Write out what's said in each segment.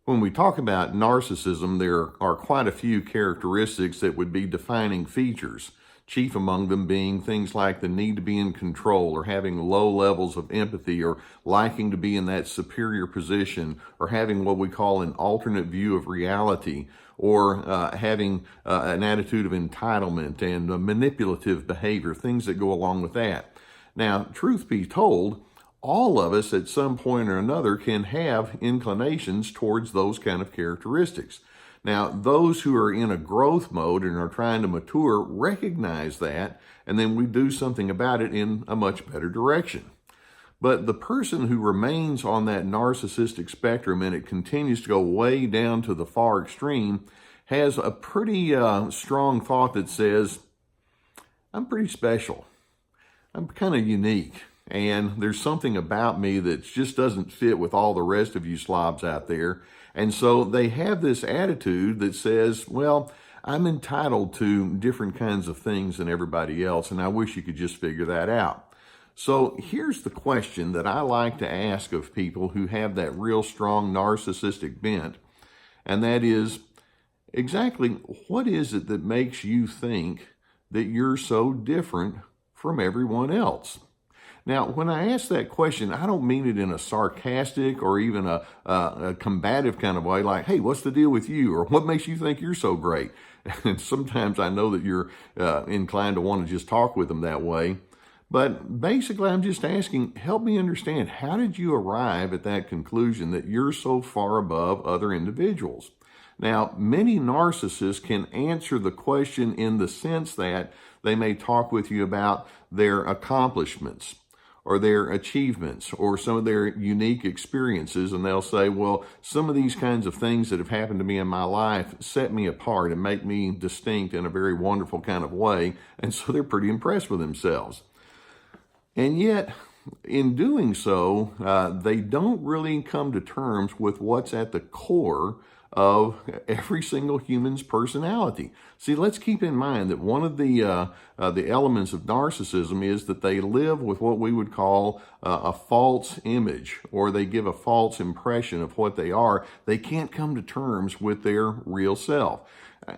When we talk about narcissism, there are quite a few characteristics that would be defining features, chief among them being things like the need to be in control or having low levels of empathy or liking to be in that superior position or having what we call an alternate view of reality or having an attitude of entitlement and manipulative behavior, things that go along with that. Now, truth be told, all of us at some point or another can have inclinations towards those kind of characteristics. Now, those who are in a growth mode and are trying to mature recognize that, and then we do something about it in a much better direction. But the person who remains on that narcissistic spectrum and it continues to go way down to the far extreme has a pretty strong thought that says, I'm pretty special. I'm kind of unique. And there's something about me that just doesn't fit with all the rest of you slobs out there. And so they have this attitude that says, well, I'm entitled to different kinds of things than everybody else, and I wish you could just figure that out. So here's the question that I like to ask of people who have that real strong narcissistic bent, and that is, exactly what is it that makes you think that you're so different from everyone else? Now, when I ask that question, I don't mean it in a sarcastic or even a combative kind of way, like, hey, what's the deal with you? Or what makes you think you're so great? And sometimes I know that you're inclined to want to just talk with them that way. But basically, I'm just asking, help me understand, how did you arrive at that conclusion that you're so far above other individuals? Now, many narcissists can answer the question in the sense that they may talk with you about their accomplishments or their achievements or some of their unique experiences. And they'll say, well, some of these kinds of things that have happened to me in my life set me apart and make me distinct in a very wonderful kind of way. And so they're pretty impressed with themselves. And yet, in doing so, they don't really come to terms with what's at the core of every single human's personality. See, let's keep in mind that one of the elements of narcissism is that they live with what we would call a false image, or they give a false impression of what they are. They can't come to terms with their real self.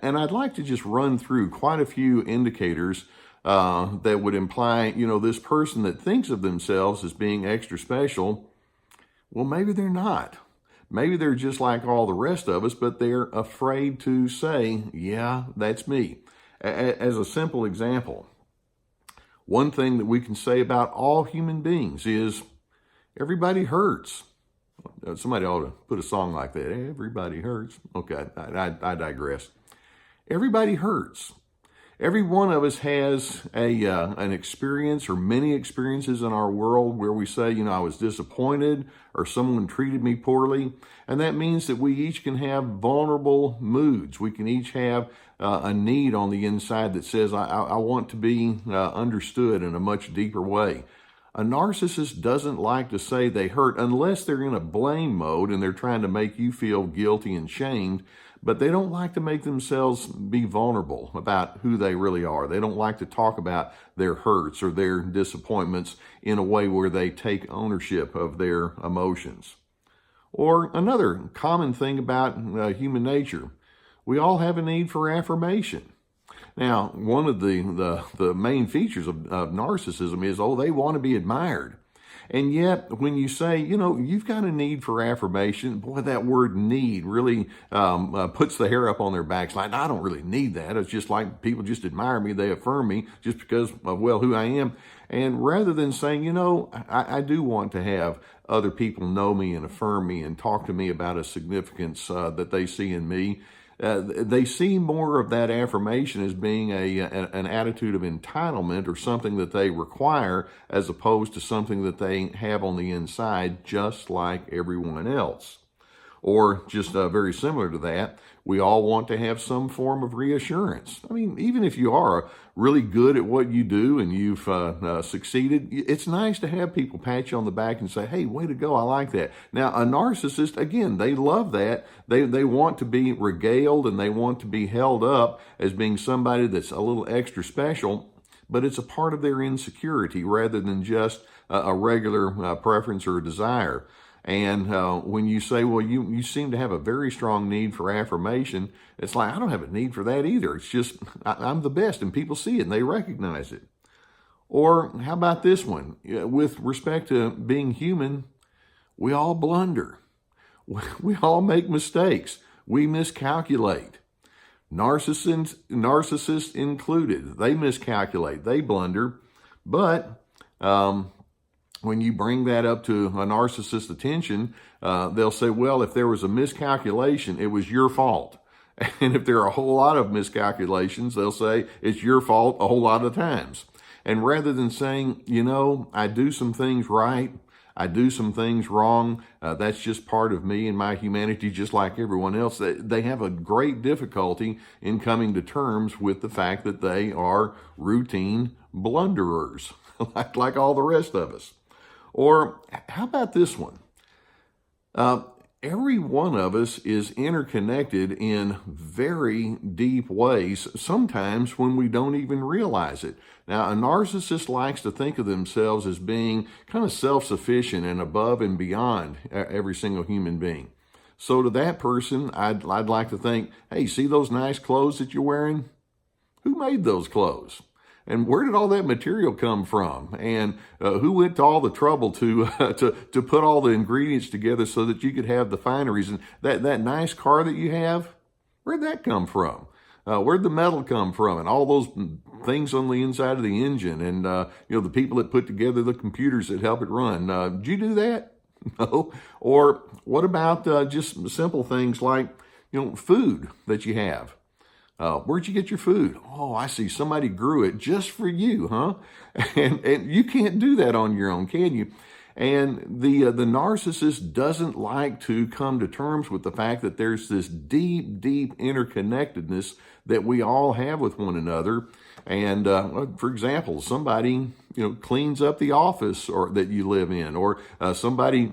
And I'd like to just run through quite a few indicators that would imply, this person that thinks of themselves as being extra special, well, maybe they're not. Maybe they're just like all the rest of us, but they're afraid to say, yeah, that's me. As a simple example, one thing that we can say about all human beings is everybody hurts. Somebody ought to put a song like that. Everybody hurts. Okay, I digress. Everybody hurts. Every one of us has an experience or many experiences in our world where we say, I was disappointed or someone treated me poorly. And that means that we each can have vulnerable moods. We can each have a need on the inside that says, I want to be understood in a much deeper way. A narcissist doesn't like to say they hurt unless they're in a blame mode and they're trying to make you feel guilty and shamed, but they don't like to make themselves be vulnerable about who they really are. They don't like to talk about their hurts or their disappointments in a way where they take ownership of their emotions. Or another common thing about human nature, we all have a need for affirmation. Now, one of the main features of narcissism is, they want to be admired. And yet, when you say, you've got a need for affirmation, boy, that word need really puts the hair up on their backs. Like, I don't really need that. It's just like people just admire me. They affirm me just because of, who I am. And rather than saying, I do want to have other people know me and affirm me and talk to me about a significance that they see in me, they see more of that affirmation as being an attitude of entitlement or something that they require as opposed to something that they have on the inside just like everyone else. Or just very similar to that, we all want to have some form of reassurance. I mean, even if you are really good at what you do and you've succeeded, it's nice to have people pat you on the back and say, hey, way to go, I like that. Now, a narcissist, again, they love that. They want to be regaled and they want to be held up as being somebody that's a little extra special, but it's a part of their insecurity rather than just a regular preference or a desire. And when you say, well, you seem to have a very strong need for affirmation, it's like, I don't have a need for that either. It's just, I'm the best, and people see it and they recognize it. Or how about this one? With respect to being human, we all blunder. We all make mistakes. We miscalculate. Narcissists included. They miscalculate. They blunder. But when you bring that up to a narcissist's attention, they'll say, well, if there was a miscalculation, it was your fault. And if there are a whole lot of miscalculations, they'll say it's your fault a whole lot of times. And rather than saying, I do some things right, I do some things wrong, that's just part of me and my humanity, just like everyone else, they have a great difficulty in coming to terms with the fact that they are routine blunderers, like all the rest of us. Or how about this one? Every one of us is interconnected in very deep ways, sometimes when we don't even realize it. Now, a narcissist likes to think of themselves as being kind of self-sufficient and above and beyond every single human being. So to that person, I'd like to think, hey, see those nice clothes that you're wearing? Who made those clothes? And where did all that material come from? And who went to all the trouble to put all the ingredients together so that you could have the fineries? And that nice car that you have, where'd that come from? Where'd the metal come from? And all those things on the inside of the engine, and the people that put together the computers that help it run. Did you do that? No. Or what about just simple things like food that you have? Where'd you get your food? Oh, I see. Somebody grew it just for you, huh? And you can't do that on your own, can you? And the narcissist doesn't like to come to terms with the fact that there's this deep, deep interconnectedness that we all have with one another. And for example, somebody cleans up the office or that you live in, or somebody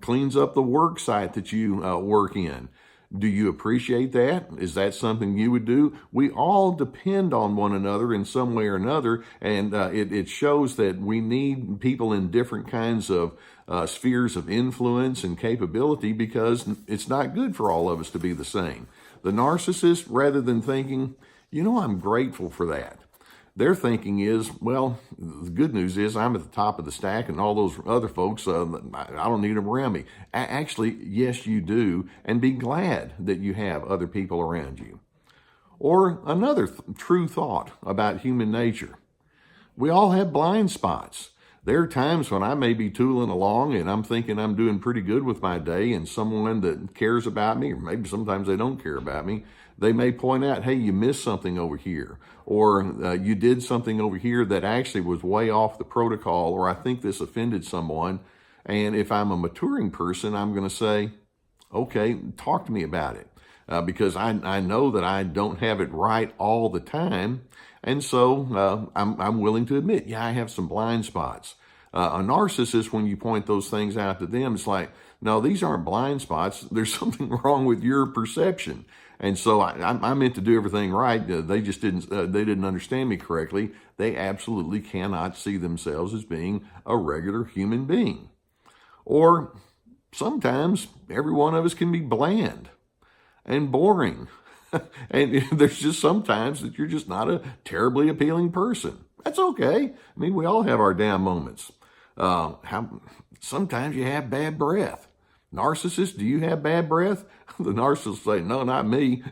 cleans up the work site that you work in. Do you appreciate that? Is that something you would do? We all depend on one another in some way or another, and it shows that we need people in different kinds of spheres of influence and capability, because it's not good for all of us to be the same. The narcissist, rather than thinking, I'm grateful for that, their thinking is, well, the good news is I'm at the top of the stack, and all those other folks, I don't need them around me. Actually, yes, you do, and be glad that you have other people around you. Or another true thought about human nature. We all have blind spots. There are times when I may be tooling along and I'm thinking I'm doing pretty good with my day, and someone that cares about me, or maybe sometimes they don't care about me, they may point out, hey, you missed something over here, or you did something over here that actually was way off the protocol, or I think this offended someone. And if I'm a maturing person, I'm going to say, okay, talk to me about it, because I know that I don't have it right all the time. And so I'm willing to admit, yeah, I have some blind spots. A narcissist, when you point those things out to them, it's like, no, these aren't blind spots. There's something wrong with your perception. And so I meant to do everything right. They just didn't understand me correctly. They absolutely cannot see themselves as being a regular human being. Or sometimes every one of us can be bland and boring. And there's just sometimes that you're just not a terribly appealing person. That's okay. I mean, we all have our down moments. Sometimes you have bad breath. Narcissists, do you have bad breath? The narcissists say, no, not me.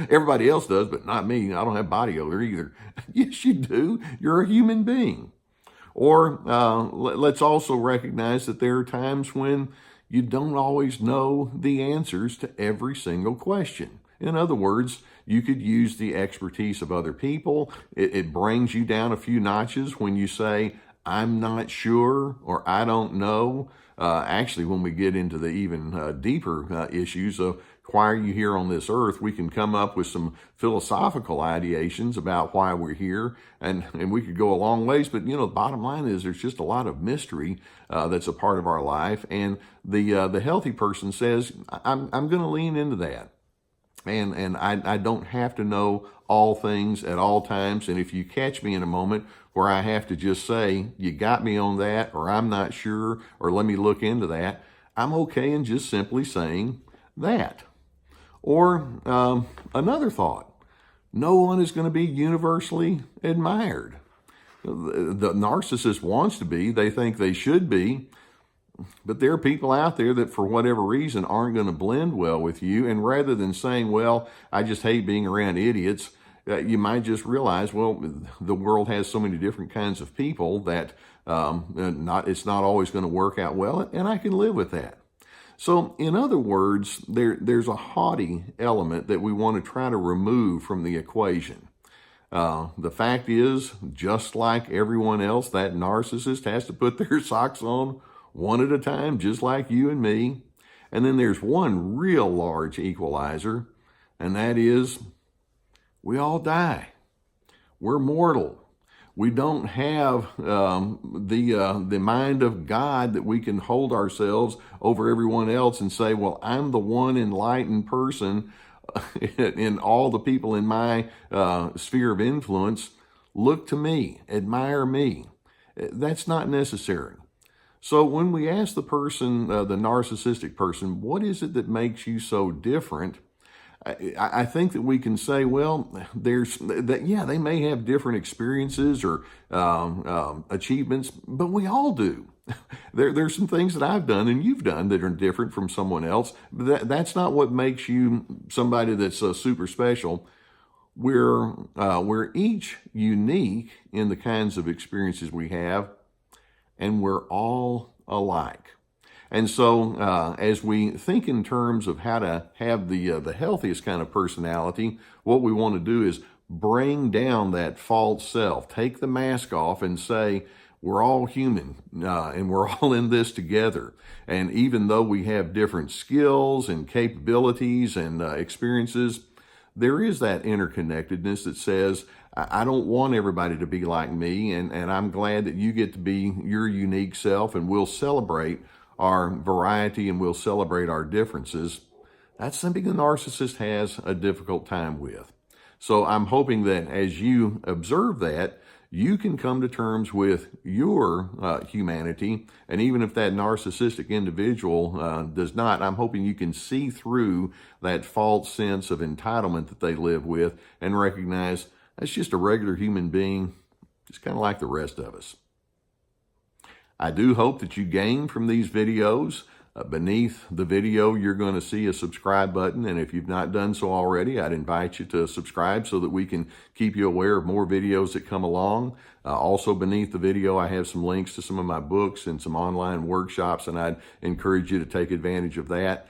Everybody else does, but not me. I don't have body odor either. Yes, you do. You're a human being. Or let's also recognize that there are times when you don't always know the answers to every single question. In other words, you could use the expertise of other people. It brings you down a few notches when you say, I'm not sure, or I don't know. Actually, when we get into the even deeper issues of why are you here on this earth, we can come up with some philosophical ideations about why we're here, and we could go a long ways. But the bottom line is there's just a lot of mystery that's a part of our life, and the healthy person says, I'm going to lean into that. And I don't have to know all things at all times. And if you catch me in a moment where I have to just say, you got me on that, or I'm not sure, or let me look into that, I'm okay in just simply saying that. Or another thought, no one is going to be universally admired. The narcissist wants to be, they think they should be, but there are people out there that for whatever reason aren't going to blend well with you. And rather than saying, well, I just hate being around idiots, you might just realize, well, the world has so many different kinds of people that it's not always going to work out well, and I can live with that. So in other words, there's a haughty element that we want to try to remove from the equation. The fact is, just like everyone else, that narcissist has to put their socks on one at a time, just like you and me. And then there's one real large equalizer, and that is we all die. We're mortal. We don't have the mind of God that we can hold ourselves over everyone else and say, well, I'm the one enlightened person in all the people in my sphere of influence. Look to me, admire me. That's not necessary. So when we ask the person, the narcissistic person, what is it that makes you so different? I think that we can say, well, they may have different experiences or achievements, but we all do. There's some things that I've done and you've done that are different from someone else. But that's not what makes you somebody that's super special. We're each unique in the kinds of experiences we have, and we're all alike. And so as we think in terms of how to have the healthiest kind of personality, what we want to do is bring down that false self, take the mask off and say, we're all human and we're all in this together. And even though we have different skills and capabilities and experiences, there is that interconnectedness that says, I don't want everybody to be like me, and I'm glad that you get to be your unique self, and we'll celebrate our variety and we'll celebrate our differences. That's something the narcissist has a difficult time with. So I'm hoping that as you observe that, you can come to terms with your humanity. And even if that narcissistic individual does not, I'm hoping you can see through that false sense of entitlement that they live with and recognize that's just a regular human being, just kind of like the rest of us. I do hope that you gain from these videos. Beneath the video, you're going to see a subscribe button. And if you've not done so already, I'd invite you to subscribe so that we can keep you aware of more videos that come along. Also beneath the video, I have some links to some of my books and some online workshops, and I'd encourage you to take advantage of that.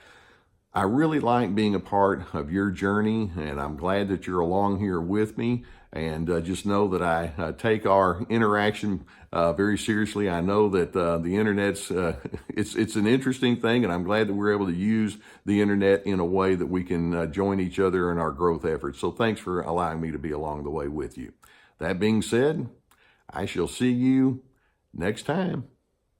I really like being a part of your journey, and I'm glad that you're along here with me. And just know that I take our interaction very seriously. I know that the internet's it's an interesting thing, and I'm glad that we're able to use the internet in a way that we can join each other in our growth efforts. So thanks for allowing me to be along the way with you. That being said, I shall see you next time.